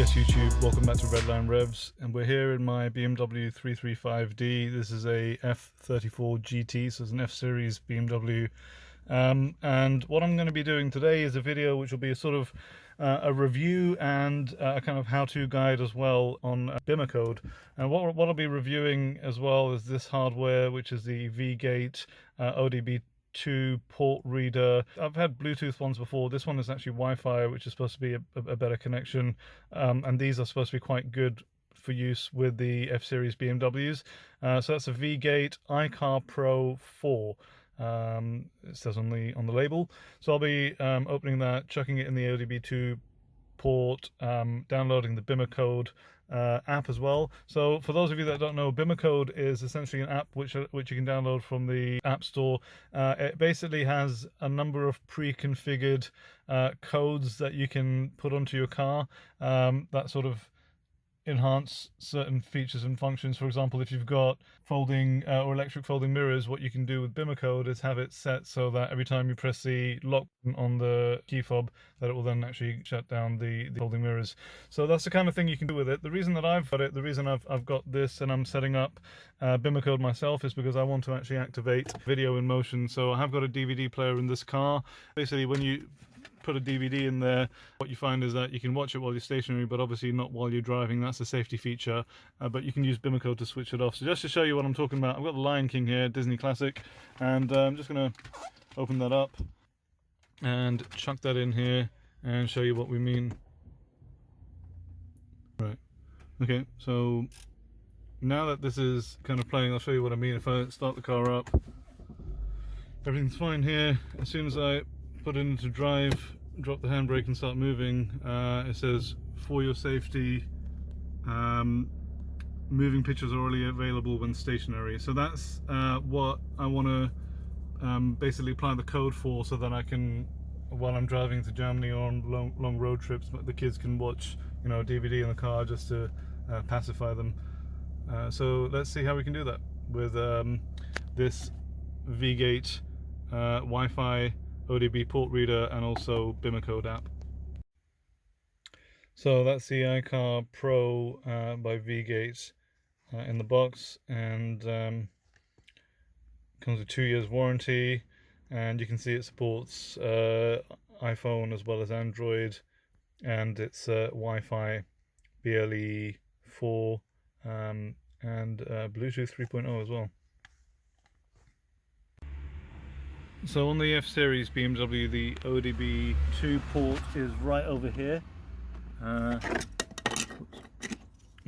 Yes, YouTube, welcome back to Redline Revs, and we're here in my BMW 335D. This is a F34 GT, so it's an F-Series BMW. And what I'm going to be doing today is a video which will be a sort of a review and a kind of how-to guide as well on Bimmercode. And what I'll be reviewing as well is this hardware, which is the Vgate ODB port reader. I've had Bluetooth ones before. This one is actually Wi-Fi, which is supposed to be a better connection, and these are supposed to be quite good for use with the F-Series BMWs. So that's a Vgate iCAR Pro 4. It says on the label. So I'll be opening that, chucking it in the ODB2 port, downloading the Bimmercode app as well. So for those of you that don't know, Bimmercode is essentially an app which you can download from the App Store. It basically has a number of pre-configured codes that you can put onto your car that sort of enhance certain features and functions. For example, if you've got folding or electric folding mirrors, what you can do with Bimmercode is have it set so that every time you press the lock on the key fob, that it will then actually shut down the folding mirrors. So that's the kind of thing you can do with it. The reason that I've got it, the reason I've got this and I'm setting up Bimmercode myself is because I want to actually activate video in motion. So I have got a DVD player in this car. Basically, when you put a DVD in there, what you find is that you can watch it while you're stationary, but obviously not while you're driving. That's a safety feature, but you can use Bimmercode to switch it off. So just to show you what I'm talking about, I've got the Lion King here, Disney classic, and I'm just going to open that up and chuck that in here and show you what we mean. Right, okay, so now that this is kind of playing, I'll show you what I mean. If I start the car up, everything's fine here. As soon as I put it into drive, drop the handbrake and start moving, it says, for your safety, moving pictures are only available when stationary. So that's what I want to basically apply the code for, so that I can, while I'm driving to Germany or on long road trips, the kids can watch, you know, DVD in the car just to pacify them. So let's see how we can do that with this Vgate Wi-Fi ODB port reader and also Bimmercode app. So that's the iCAR Pro by Vgate in the box, and comes with 2 years warranty, and you can see it supports iPhone as well as Android, and it's Wi-Fi, BLE 4 and Bluetooth 3.0 as well. So on the F-Series BMW, the ODB2 port is right over here,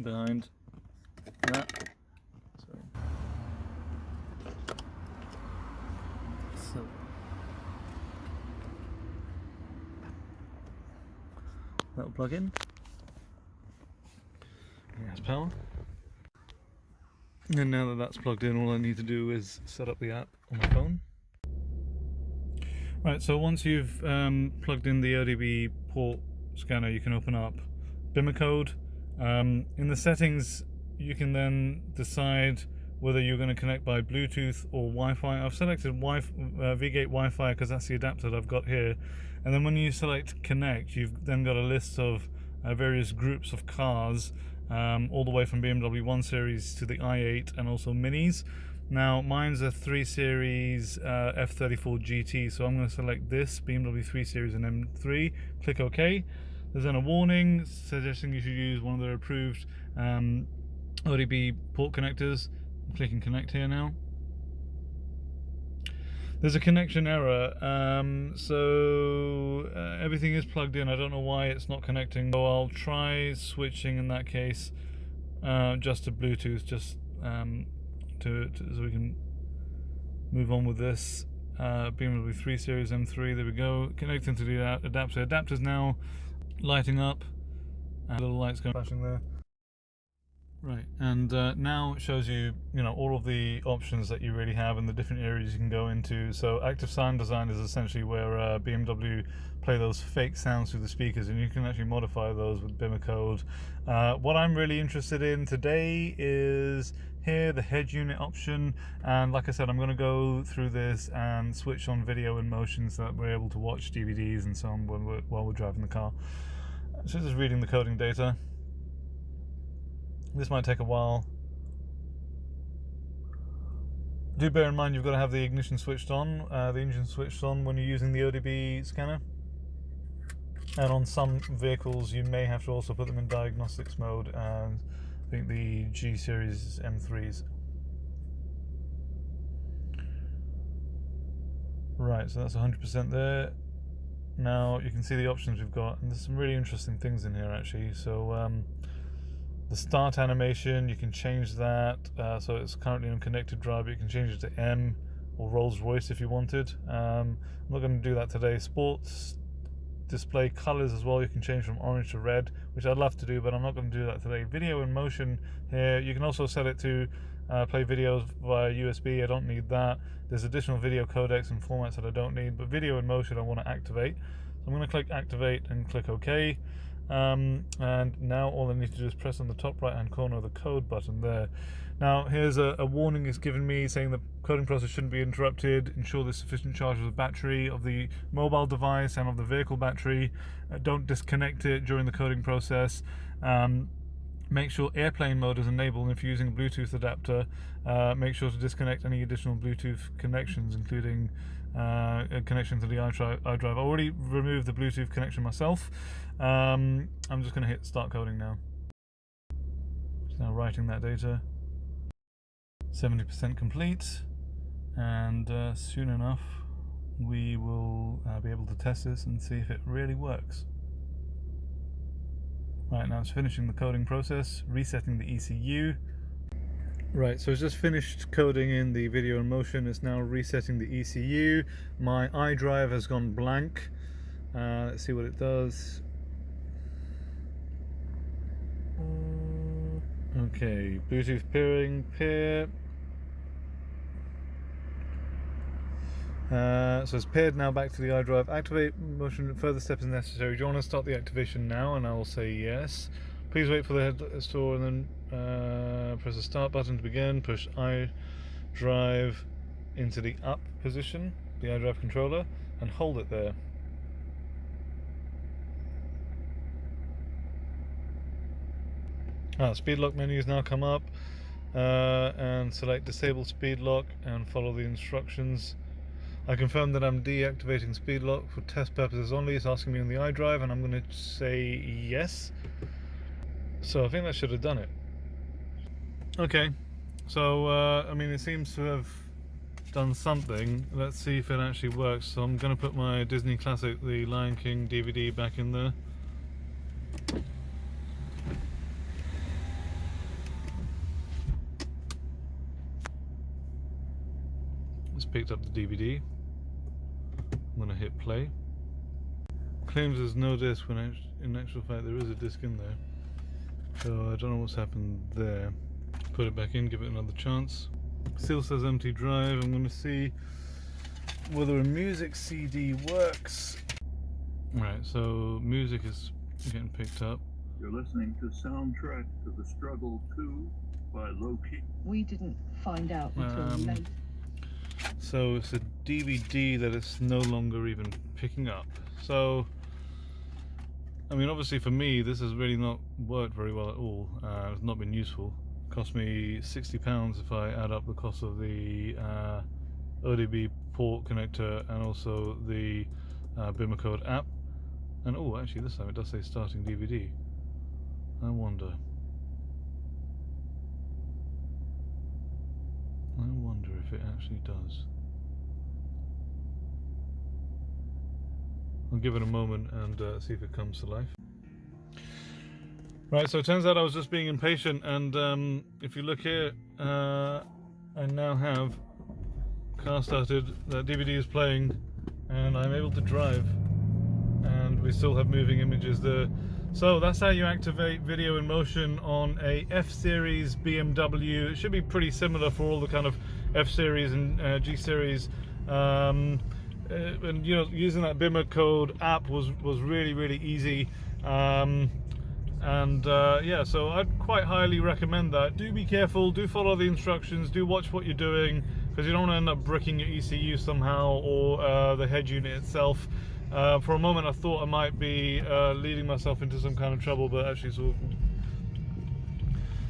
behind that. So that'll plug in. There's power. And now that that's plugged in, all I need to do is set up the app on my phone. Right, so once you've plugged in the ODB port scanner, you can open up Bimmercode. In the settings, you can then decide whether you're going to connect by Bluetooth or Wi-Fi. I've selected Vgate Wi-Fi because that's the adapter that I've got here. And then when you select connect, you've then got a list of various groups of cars, all the way from BMW 1 Series to the i8 and also Minis. Now mine's a 3 Series F34 GT, so I'm going to select this BMW 3 Series and M3, click OK. There's then a warning suggesting you should use one of their approved ODB port connectors. I'm clicking connect here now. There's a connection error, so everything is plugged in. I don't know why it's not connecting, so I'll try switching in that case just to Bluetooth, just so we can move on with this. BMW 3 Series M3, there we go, connecting to the adapter. Adapter's now lighting up, and little lights going flashing there. Right, and now it shows you, all of the options that you really have and the different areas you can go into. So active sound design is essentially where BMW play those fake sounds through the speakers, and you can actually modify those with Bimmercode. What I'm really interested in today is here, the head unit option, and like I said, I'm going to go through this and switch on video in motion so that we're able to watch DVDs and so on while we're driving the car. So just reading the coding data. This might take a while. Do bear in mind you've got to have the ignition switched on, the engine switched on when you're using the ODB scanner. And on some vehicles you may have to also put them in diagnostics mode, and I think the G series M3s. Right, so that's 100% there. Now you can see the options we've got, and there's some really interesting things in here actually. So the start animation, you can change that, so it's currently on connected drive, but you can change it to M or Rolls-Royce if you wanted. I'm not going to do that today. Sports display colors as well, you can change from orange to red, which I'd love to do, but I'm not going to do that today. Video in motion here, you can also set it to play videos via USB. I don't need that. There's additional video codecs and formats that I don't need, but video in motion I want to activate. So I'm going to click activate and click OK. And now all I need to do is press on the top right hand corner of the code button there. Now here's a warning it's given me saying the coding process shouldn't be interrupted. Ensure there's sufficient charge of the battery of the mobile device and of the vehicle battery. Don't disconnect it during the coding process. Make sure airplane mode is enabled, and if you're using a Bluetooth adapter, make sure to disconnect any additional Bluetooth connections, including a connection to the iDrive. I already removed the Bluetooth connection myself. I'm just going to hit start coding now. Just now writing that data. 70% complete, and soon enough we will be able to test this and see if it really works. Right, now it's finishing the coding process, resetting the ECU. Right, so it's just finished coding in the video in motion. It's now resetting the ECU. My iDrive has gone blank. Let's see what it does. Okay, Bluetooth pairing, pair. So it's paired now back to the iDrive. Activate motion, further steps is necessary. Do you want to start the activation now? And I will say yes. Please wait for the head store and then press the start button to begin. Push iDrive into the up position, the iDrive controller, and hold it there. Speed lock menu has now come up, and select disable speed lock and follow the instructions. I confirm that I'm deactivating speed lock for test purposes only. It's asking me on the iDrive, and I'm going to say yes. So I think that should have done it. Okay, so I mean, it seems to have done something. Let's see if it actually works. So I'm going to put my Disney Classic, the Lion King DVD back in there. It's picked up the DVD. I'm going to hit play. Claims there's no disc when in actual fact there is a disc in there. So I don't know what's happened there. Put it back in, give it another chance. Still says empty drive. I'm going to see whether a music CD works. Right, so music is getting picked up. You're listening to soundtrack to The Struggle 2 by Loki. We didn't find out until late. So it's a DVD that it's no longer even picking up. So, I mean, obviously for me, this has really not worked very well at all. It's not been useful. It cost me £60 if I add up the cost of the ODB port connector and also the Bimmercode app. And oh, actually this time it does say starting DVD. I wonder if it actually does. I'll give it a moment and see if it comes to life. Right, so it turns out I was just being impatient, and if you look here, I now have car started, the DVD is playing, and I'm able to drive, and we still have moving images there. So that's how you activate video in motion on a F-Series BMW. It should be pretty similar for all the kind of F-Series and G-Series. And you know, using that Bimmercode app was really easy. Yeah, so I'd quite highly recommend that. Do be careful, do follow the instructions, do watch what you're doing, because you don't want to end up bricking your ECU somehow, or the head unit itself. For a moment I thought I might be leading myself into some kind of trouble, but actually it's all good.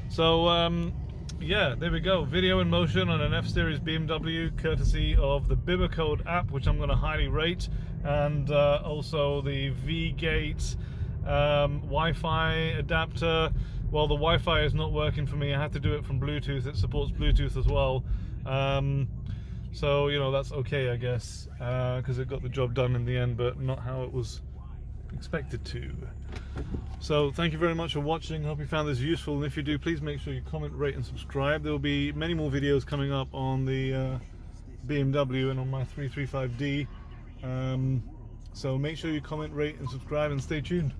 So yeah, there we go. Video in motion on an F-Series BMW, courtesy of the Bimmercode app, which I'm going to highly rate, and also the Vgate Wi-Fi adapter. Well, the Wi-Fi is not working for me. I had to do it from Bluetooth. It supports Bluetooth as well. So, you know, that's okay, I guess, because it got the job done in the end, but not how it was expected to. So thank you very much for watching. Hope you found this useful, and if you do, please make sure you comment, rate and subscribe. There will be many more videos coming up on the BMW and on my 335D, so make sure you comment, rate and subscribe, and stay tuned.